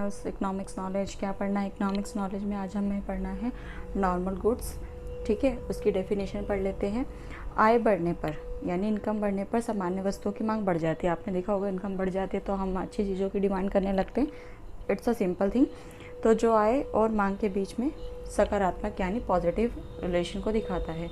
Viewers, economics knowledge क्या पढ़ना है। इकोनॉमिक्स नॉलेज में आज हमें पढ़ना है नॉर्मल गुड्स, ठीक है। उसकी डेफिनेशन पढ़ लेते हैं। आय बढ़ने पर यानी इनकम बढ़ने पर सामान्य वस्तुओं की मांग बढ़ जाती है। आपने देखा होगा इनकम बढ़ जाती है तो हम अच्छी चीज़ों की डिमांड करने लगते हैं। It's a simple thing. तो जो आय और मांग के बीच में सकारात्मक यानी पॉजिटिव रिलेशन को दिखाता है।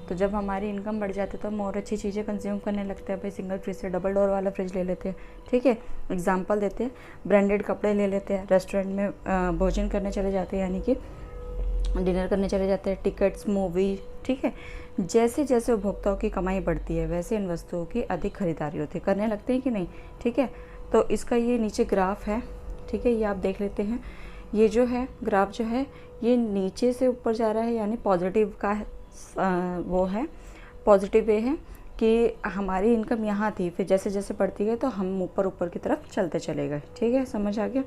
तो जब हमारी इनकम बढ़ जाती है तो हम और अच्छी चीज़ें कंज्यूम करने लगते हैं। भाई सिंगल फ्रिज से डबल डोर वाला फ्रिज ले लेते हैं, ठीक है। एग्जांपल देते हैं, ब्रांडेड कपड़े ले लेते हैं, रेस्टोरेंट में भोजन करने चले जाते हैं यानी कि डिनर करने चले जाते हैं, टिकट्स, मूवी, ठीक है। जैसे जैसे उपभोक्ताओं की कमाई बढ़ती है वैसे इन वस्तुओं की अधिक खरीदारी होती है, करने लगते हैं कि नहीं, ठीक है। तो इसका ये नीचे ग्राफ है, ठीक है, ये आप देख लेते हैं। ये जो है ग्राफ जो है ये नीचे से ऊपर जा रहा है यानी पॉजिटिव का है, वो है पॉजिटिव वे है कि हमारी इनकम यहाँ थी, फिर जैसे जैसे बढ़ती गई तो हम ऊपर ऊपर की तरफ चलते चले गए, ठीक है, समझ आ गया।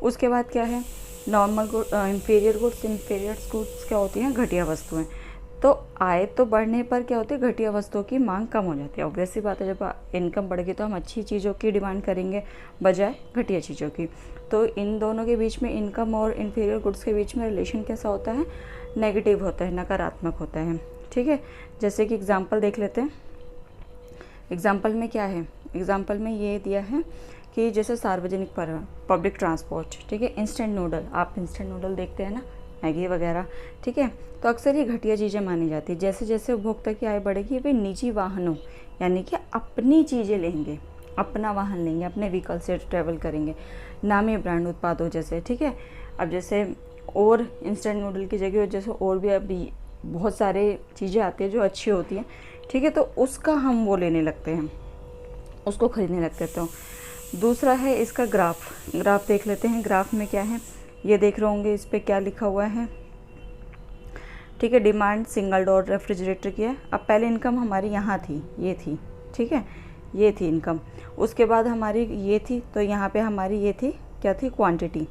उसके बाद क्या है, normal good, inferior goods. Inferior goods क्या होती हैं, घटिया वस्तुएं। तो आय तो बढ़ने पर क्या होती है, घटिया वस्तुओं की मांग कम हो जाती है। ऑब्वियस सी बात है, जब इनकम बढ़ेगी तो हम अच्छी चीज़ों की डिमांड करेंगे बजाय घटिया चीज़ों की। तो इन दोनों के बीच में, इनकम और इंफीरियर गुड्स के बीच में रिलेशन कैसा होता है, नेगेटिव होता है, नकारात्मक होता है, ठीक है। जैसे कि एग्जाम्पल देख लेते हैं। एग्जाम्पल में क्या है, एग्जाम्पल में ये दिया है कि जैसे सार्वजनिक पब्लिक ट्रांसपोर्ट, ठीक है, इंस्टेंट नूडल, आप इंस्टेंट नूडल देखते हैं ना, मैगी वगैरह, ठीक है। तो अक्सर ये घटिया चीज़ें मानी जाती है। जैसे जैसे उपभोक्ता की आय बढ़ेगी वे निजी वाहनों यानी कि अपनी चीज़ें लेंगे, अपना वाहन लेंगे, अपने व्हीकल से ट्रैवल करेंगे, नामी ब्रांड उत्पादों जैसे, ठीक है। अब जैसे और इंस्टेंट नूडल की जगह जैसे और भी अभी बहुत सारे चीज़ें आती हैं जो अच्छी होती हैं, ठीक है, तो उसका हम वो लेने लगते हैं, उसको खरीदने लगते हैं। तो दूसरा है इसका ग्राफ देख लेते हैं। ग्राफ में क्या है, ये देख रहे होंगे, इस पर क्या लिखा हुआ है, ठीक है। डिमांड सिंगल डोर रेफ्रिजरेटर की है। अब पहले इनकम हमारी यहाँ थी, ये थी, ठीक है, ये थी इनकम। उसके बाद हमारी ये थी, तो यहाँ पे हमारी ये थी, क्या थी, क्वांटिटी,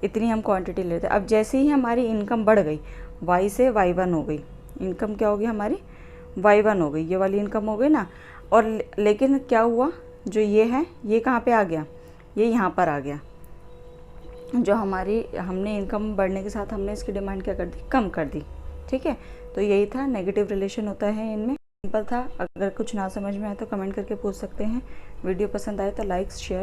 इतनी हम क्वांटिटी लेते। अब जैसे ही हमारी इनकम बढ़ गई, y से y1 हो गई, इनकम क्या होगी हमारी, y1 हो गई, ये वाली इनकम हो गई ना। और लेकिन क्या हुआ, जो ये है ये कहाँ पे आ गया, ये यहाँ पर आ गया। जो हमारी, हमने इनकम बढ़ने के साथ हमने इसकी डिमांड क्या कर दी, कम कर दी, ठीक है। तो यही था, नेगेटिव रिलेशन होता है इनमें। सिंपल था। अगर कुछ ना समझ में आए तो कमेंट करके पूछ सकते हैं। वीडियो पसंद आए तो लाइक शेयर